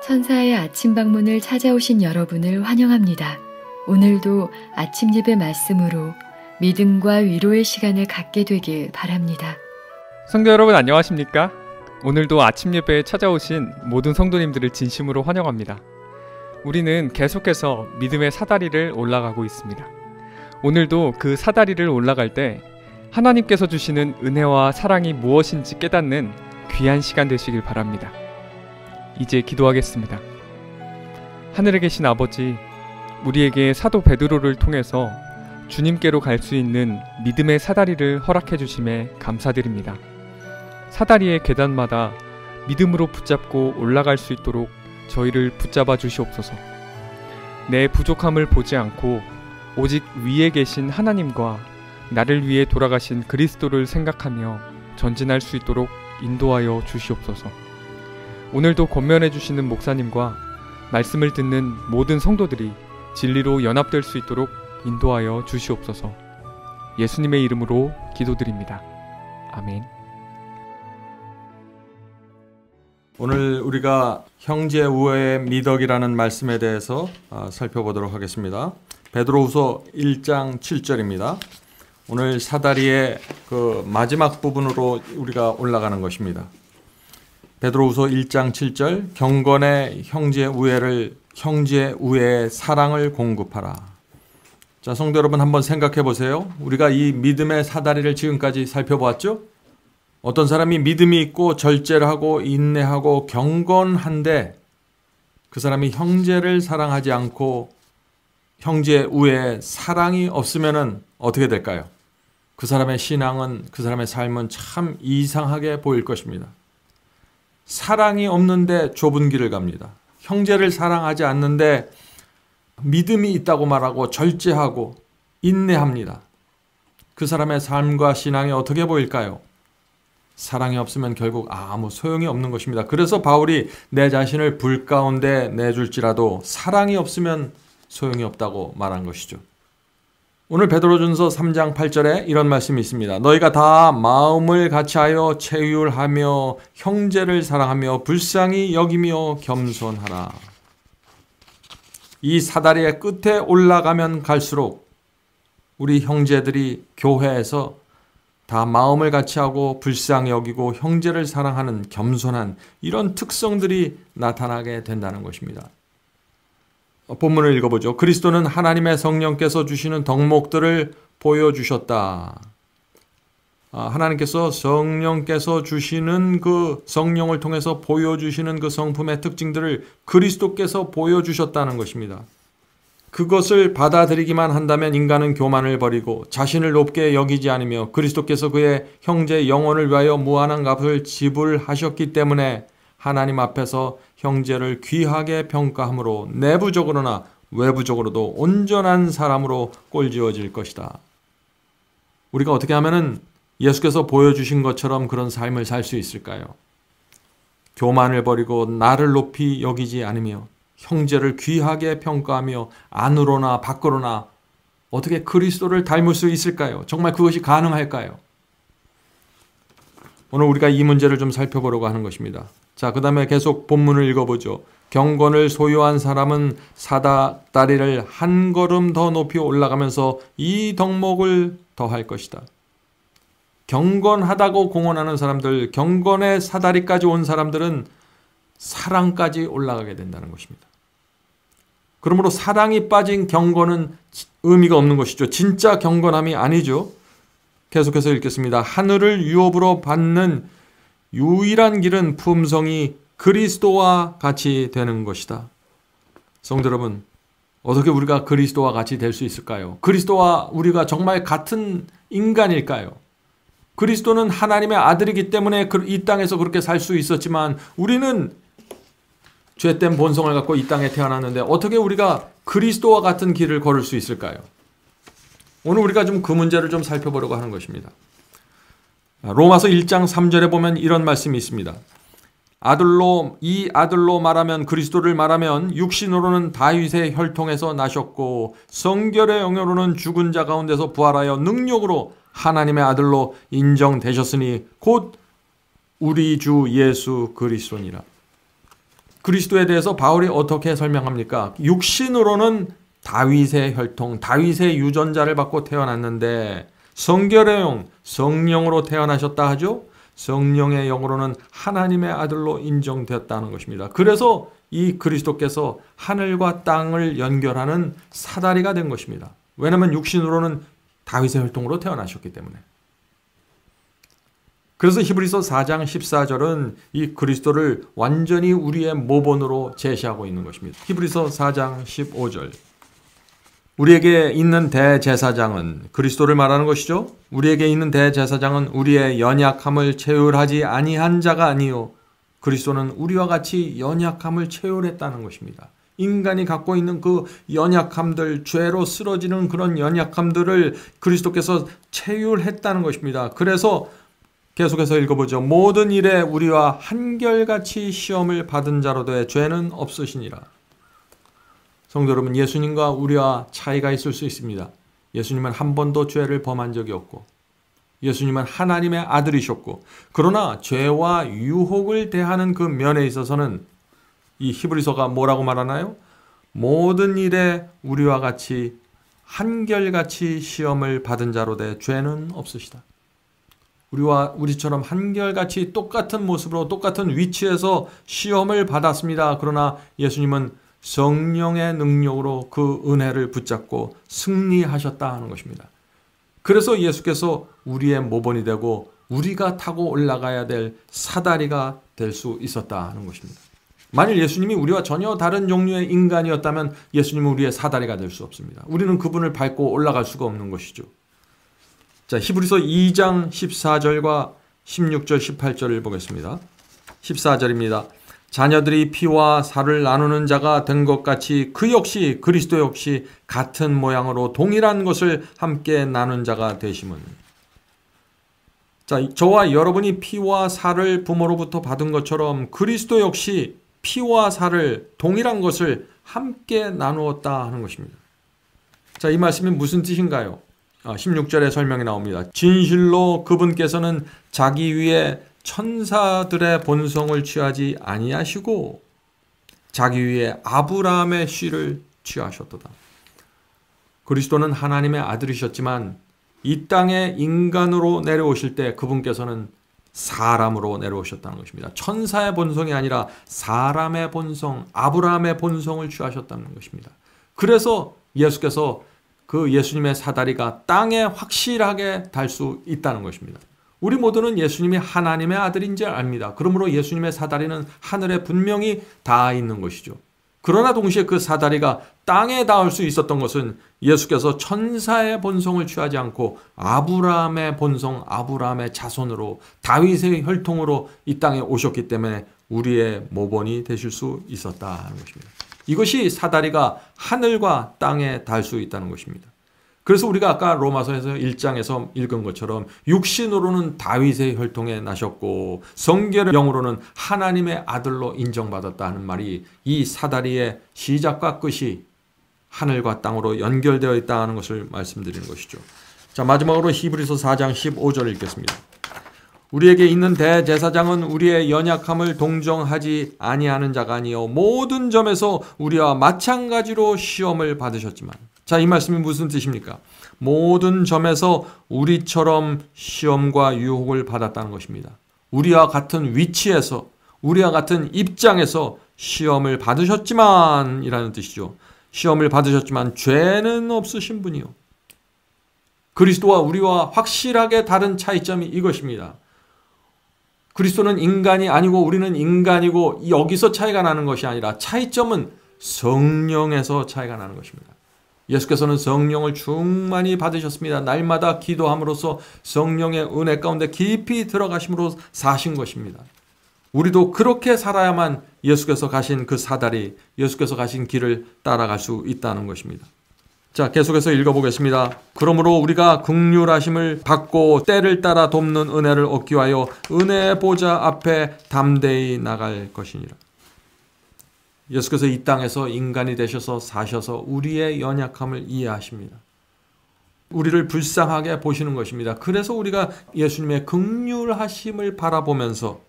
천사의 아침 방문을 찾아오신 여러분을 환영합니다. 오늘도 아침 예배 말씀으로 믿음과 위로의 시간을 갖게 되길 바랍니다. 성도 여러분 안녕하십니까? 오늘도 아침 예배에 찾아오신 모든 성도님들을 진심으로 환영합니다. 우리는 계속해서 믿음의 사다리를 올라가고 있습니다. 오늘도 그 사다리를 올라갈 때 하나님께서 주시는 은혜와 사랑이 무엇인지 깨닫는 귀한 시간 되시길 바랍니다. 이제 기도하겠습니다. 하늘에 계신 아버지, 우리에게 사도 베드로를 통해서 주님께로 갈 수 있는 믿음의 사다리를 허락해 주심에 감사드립니다. 사다리의 계단마다 믿음으로 붙잡고 올라갈 수 있도록 저희를 붙잡아 주시옵소서. 내 부족함을 보지 않고 오직 위에 계신 하나님과 나를 위해 돌아가신 그리스도를 생각하며 전진할 수 있도록 인도하여 주시옵소서. 오늘도 권면해 주시는 목사님과 말씀을 듣는 모든 성도들이 진리로 연합될 수 있도록 인도하여 주시옵소서. 예수님의 이름으로 기도드립니다. 아멘. 오늘 우리가 형제 우애의 미덕이라는 말씀에 대해서 살펴보도록 하겠습니다. 베드로후서 1장 7절입니다. 오늘 사다리의 그 마지막 부분으로 우리가 올라가는 것입니다. 베드로후서 1장 7절, 경건의 형제 우애의 사랑을 공급하라. 자, 성도 여러분 한번 생각해 보세요. 우리가 이 믿음의 사다리를 지금까지 살펴보았죠? 어떤 사람이 믿음이 있고 절제를 하고 인내하고 경건한데 그 사람이 형제를 사랑하지 않고 형제 우애의 사랑이 없으면 어떻게 될까요? 그 사람의 신앙은, 그 사람의 삶은 참 이상하게 보일 것입니다. 사랑이 없는데 좁은 길을 갑니다. 형제를 사랑하지 않는데 믿음이 있다고 말하고 절제하고 인내합니다. 그 사람의 삶과 신앙이 어떻게 보일까요? 사랑이 없으면 결국 아무 소용이 없는 것입니다. 그래서 바울이 내 자신을 불 가운데 내줄지라도 사랑이 없으면 소용이 없다고 말한 것이죠. 오늘 베드로전서 3장 8절에 이런 말씀이 있습니다. 너희가 다 마음을 같이하여 체휼하며 형제를 사랑하며 불쌍히 여기며 겸손하라. 이 사다리의 끝에 올라가면 갈수록 우리 형제들이 교회에서 다 마음을 같이하고 불쌍히 여기고 형제를 사랑하는 겸손한 이런 특성들이 나타나게 된다는 것입니다. 본문을 읽어보죠. 그리스도는 하나님의 성령께서 주시는 덕목들을 보여주셨다. 하나님께서 성령께서 주시는 그 성령을 통해서 보여주시는 그 성품의 특징들을 그리스도께서 보여주셨다는 것입니다. 그것을 받아들이기만 한다면 인간은 교만을 버리고 자신을 높게 여기지 않으며 그리스도께서 그의 형제 영혼을 위하여 무한한 값을 지불하셨기 때문에 하나님 앞에서 형제를 귀하게 평가함으로 내부적으로나 외부적으로도 온전한 사람으로 꼴지어질 것이다. 우리가 어떻게 하면은 예수께서 보여주신 것처럼 그런 삶을 살 수 있을까요? 교만을 버리고 나를 높이 여기지 않으며 형제를 귀하게 평가하며 안으로나 밖으로나 어떻게 그리스도를 닮을 수 있을까요? 정말 그것이 가능할까요? 오늘 우리가 이 문제를 좀 살펴보려고 하는 것입니다. 자, 그 다음에 계속 본문을 읽어보죠. 경건을 소유한 사람은 사다리를 한 걸음 더 높이 올라가면서 이 덕목을 더할 것이다. 경건하다고 공언하는 사람들, 경건의 사다리까지 온 사람들은 사랑까지 올라가게 된다는 것입니다. 그러므로 사랑이 빠진 경건은 의미가 없는 것이죠. 진짜 경건함이 아니죠. 계속해서 읽겠습니다. 하늘을 유업으로 받는 유일한 길은 품성이 그리스도와 같이 되는 것이다. 성도 여러분, 어떻게 우리가 그리스도와 같이 될 수 있을까요? 그리스도와 우리가 정말 같은 인간일까요? 그리스도는 하나님의 아들이기 때문에 이 땅에서 그렇게 살 수 있었지만 우리는 죄된 본성을 갖고 이 땅에 태어났는데 어떻게 우리가 그리스도와 같은 길을 걸을 수 있을까요? 오늘 우리가 좀 그 문제를 좀 살펴보려고 하는 것입니다. 로마서 1장 3절에 보면 이런 말씀이 있습니다. 이 아들로 말하면 그리스도를 말하면 육신으로는 다윗의 혈통에서 나셨고 성결의 영으로는 죽은 자 가운데서 부활하여 능력으로 하나님의 아들로 인정되셨으니 곧 우리 주 예수 그리스도니라. 그리스도에 대해서 바울이 어떻게 설명합니까? 육신으로는 다윗의 혈통, 다윗의 유전자를 받고 태어났는데 성결의 영, 성령으로 태어나셨다 하죠. 성령의 영으로는 하나님의 아들로 인정되었다는 것입니다. 그래서 이 그리스도께서 하늘과 땅을 연결하는 사다리가 된 것입니다. 왜냐하면 육신으로는 다윗의 혈통으로 태어나셨기 때문에. 그래서 히브리서 4장 14절은 이 그리스도를 완전히 우리의 모본으로 제시하고 있는 것입니다. 히브리서 4장 15절. 우리에게 있는 대제사장은 그리스도를 말하는 것이죠. 우리에게 있는 대제사장은 우리의 연약함을 체휼하지 아니한 자가 아니요 그리스도는 우리와 같이 연약함을 체휼했다는 것입니다. 인간이 갖고 있는 그 연약함들, 죄로 쓰러지는 그런 연약함들을 그리스도께서 체휼했다는 것입니다. 그래서 계속해서 읽어보죠. 모든 일에 우리와 한결같이 시험을 받은 자로 돼 죄는 없으시니라. 성도 여러분, 예수님과 우리와 차이가 있을 수 있습니다. 예수님은 한 번도 죄를 범한 적이 없고 예수님은 하나님의 아들이셨고 그러나 죄와 유혹을 대하는 그 면에 있어서는 이 히브리서가 뭐라고 말하나요? 모든 일에 우리와 같이 한결같이 시험을 받은 자로 돼 죄는 없으시다. 우리처럼 한결같이 똑같은 모습으로 똑같은 위치에서 시험을 받았습니다. 그러나 예수님은 성령의 능력으로 그 은혜를 붙잡고 승리하셨다 하는 것입니다. 그래서 예수께서 우리의 모본이 되고 우리가 타고 올라가야 될 사다리가 될 수 있었다 하는 것입니다. 만일 예수님이 우리와 전혀 다른 종류의 인간이었다면 예수님은 우리의 사다리가 될 수 없습니다. 우리는 그분을 밟고 올라갈 수가 없는 것이죠. 자, 히브리서 2장 14절과 16절 18절을 보겠습니다. 14절입니다. 자녀들이 피와 살을 나누는 자가 된 것 같이 그 역시 그리스도 역시 같은 모양으로 동일한 것을 함께 나눈 자가 되심은. 자, 저와 여러분이 피와 살을 부모로부터 받은 것처럼 그리스도 역시 피와 살을 동일한 것을 함께 나누었다 하는 것입니다. 자, 이 말씀이 무슨 뜻인가요? 16절에 설명이 나옵니다. 진실로 그분께서는 자기 위에 천사들의 본성을 취하지 아니하시고 자기 위에 아브라함의 씨를 취하셨도다. 그리스도는 하나님의 아들이셨지만 이 땅에 인간으로 내려오실 때 그분께서는 사람으로 내려오셨다는 것입니다. 천사의 본성이 아니라 사람의 본성, 아브라함의 본성을 취하셨다는 것입니다. 그래서 예수께서 그 예수님의 사다리가 땅에 확실하게 달 수 있다는 것입니다. 우리 모두는 예수님이 하나님의 아들인지 압니다. 그러므로 예수님의 사다리는 하늘에 분명히 닿아 있는 것이죠. 그러나 동시에 그 사다리가 땅에 닿을 수 있었던 것은 예수께서 천사의 본성을 취하지 않고 아브라함의 본성, 아브라함의 자손으로 다윗의 혈통으로 이 땅에 오셨기 때문에 우리의 모본이 되실 수 있었다는 것입니다. 이것이 사다리가 하늘과 땅에 닿을 수 있다는 것입니다. 그래서 우리가 아까 로마서에서 1장에서 읽은 것처럼 육신으로는 다윗의 혈통에 나셨고 성결의 영으로는 하나님의 아들로 인정받았다 하는 말이 이 사다리의 시작과 끝이 하늘과 땅으로 연결되어 있다는 것을 말씀드리는 것이죠. 자, 마지막으로 히브리서 4장 15절을 읽겠습니다. 우리에게 있는 대제사장은 우리의 연약함을 동정하지 아니하는 자가 아니요 모든 점에서 우리와 마찬가지로 시험을 받으셨지만. 자, 이 말씀이 무슨 뜻입니까? 모든 점에서 우리처럼 시험과 유혹을 받았다는 것입니다. 우리와 같은 위치에서 우리와 같은 입장에서 시험을 받으셨지만 이라는 뜻이죠. 시험을 받으셨지만 죄는 없으신 분이요. 그리스도와 우리와 확실하게 다른 차이점이 이것입니다. 그리스도는 인간이 아니고 우리는 인간이고 여기서 차이가 나는 것이 아니라 차이점은 성령에서 차이가 나는 것입니다. 예수께서는 성령을 충만히 받으셨습니다. 날마다 기도함으로써 성령의 은혜 가운데 깊이 들어가심으로 사신 것입니다. 우리도 그렇게 살아야만 예수께서 가신 그 사다리, 예수께서 가신 길을 따라갈 수 있다는 것입니다. 자, 계속해서 읽어보겠습니다. 그러므로 우리가 긍휼하심을 받고 때를 따라 돕는 은혜를 얻기 위하여 은혜의 보좌 앞에 담대히 나갈 것이니라. 예수께서 이 땅에서 인간이 되셔서 사셔서 우리의 연약함을 이해하십니다. 우리를 불쌍하게 보시는 것입니다. 그래서 우리가 예수님의 긍휼하심을 바라보면서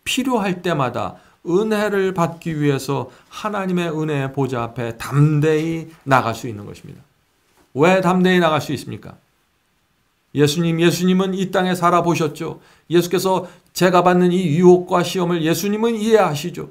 필요할 때마다 은혜를 받기 위해서 하나님의 은혜의 보좌 앞에 담대히 나갈 수 있는 것입니다. 왜 담대히 나갈 수 있습니까? 예수님은 이 땅에 살아보셨죠. 예수께서 제가 받는 이 유혹과 시험을 예수님은 이해하시죠.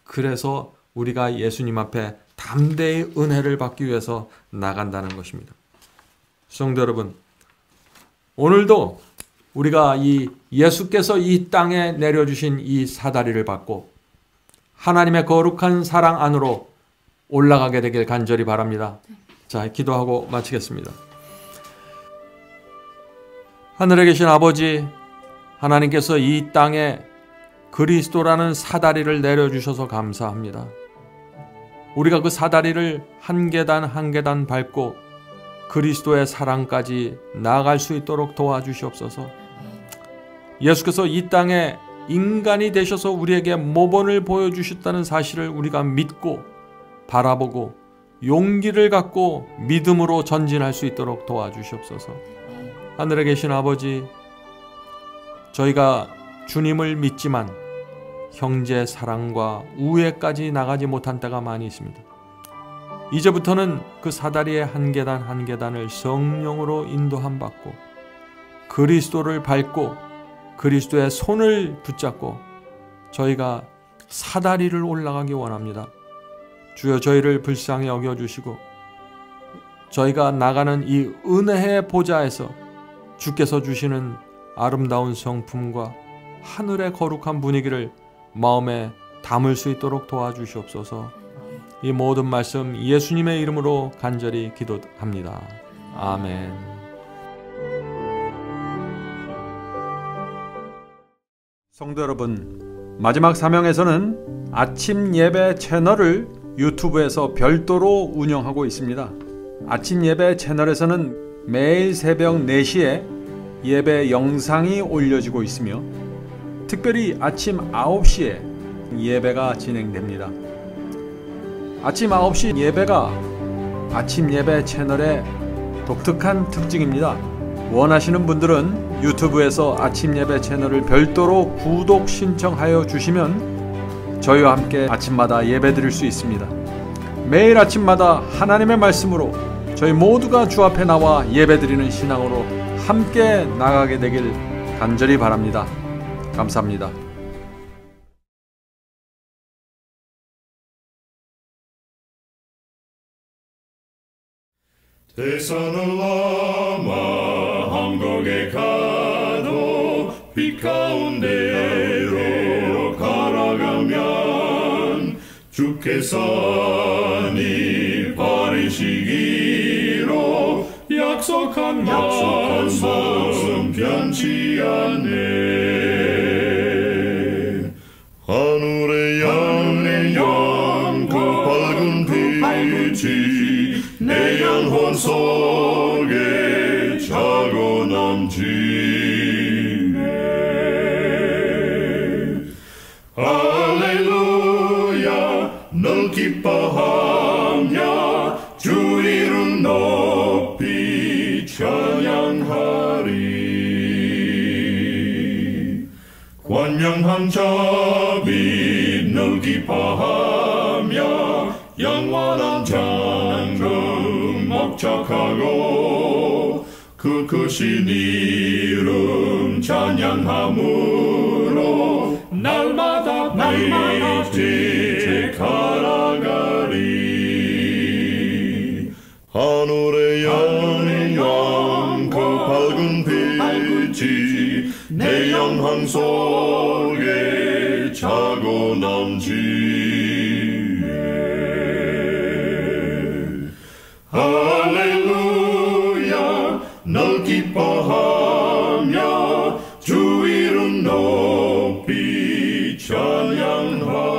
그래서 우리가 예수님 앞에 담대히 은혜를 받기 위해서 나간다는 것입니다. 성도 여러분, 오늘도 우리가 이 예수께서 이 땅에 내려주신 이 사다리를 받고 하나님의 거룩한 사랑 안으로 올라가게 되길 간절히 바랍니다. 자, 기도하고 마치겠습니다. 하늘에 계신 아버지, 하나님께서 이 땅에 그리스도라는 사다리를 내려주셔서 감사합니다. 우리가 그 사다리를 한 계단 한 계단 밟고 그리스도의 사랑까지 나아갈 수 있도록 도와주시옵소서. 예수께서 이 땅에 인간이 되셔서 우리에게 모본을 보여주셨다는 사실을 우리가 믿고 바라보고 용기를 갖고 믿음으로 전진할 수 있도록 도와주시옵소서. 하늘에 계신 아버지, 저희가 주님을 믿지만 형제 사랑과 우애까지 나가지 못한 때가 많이 있습니다. 이제부터는 그 사다리의 한 계단 한 계단을 성령으로 인도함 받고 그리스도를 밟고 그리스도의 손을 붙잡고 저희가 사다리를 올라가기 원합니다. 주여, 저희를 불쌍히 여겨주시고 저희가 나가는 이 은혜의 보좌에서 주께서 주시는 아름다운 성품과 하늘의 거룩한 분위기를 마음에 담을 수 있도록 도와주시옵소서. 이 모든 말씀 예수님의 이름으로 간절히 기도합니다. 아멘. 성도 여러분, 마지막 사명에서는 아침 예배 채널을 유튜브에서 별도로 운영하고 있습니다. 아침 예배 채널에서는 매일 새벽 4시에 예배 영상이 올려지고 있으며 특별히 아침 9시에 예배가 진행됩니다. 아침 9시 예배가 아침 예배 채널의 독특한 특징입니다. 원하시는 분들은 유튜브에서 아침 예배 채널을 별도로 구독 신청하여 주시면 저희와 함께 아침마다 예배 드릴 수 있습니다. 매일 아침마다 하나님의 말씀으로 저희 모두가 주 앞에 나와 예배 드리는 신앙으로 함께 나가게 되길 간절히 바랍니다. 감사합니다. 대산을 넘어 한국에 가도 빛 가운데로 걸어가면 주께서 네 버리시기로 약속한 말씀 변치 않네. 하늘에 양 그 밝은 빛이 내 영혼 속에 차고 넘치네. 할렐루야, 널 기뻐하며 주 이름 높이 찬양하리. 권명한 자비 널 기뻐하며 영원한 장금 목적하고 그 크신 이름 찬양함으로 날마다 빛에 걸어가리. 하늘의 영광 그 밝은 빛이 내 영혼 속에 차고 넘치네. 할렐루야, 널 기뻐하며 주 이름 높이 찬양하리.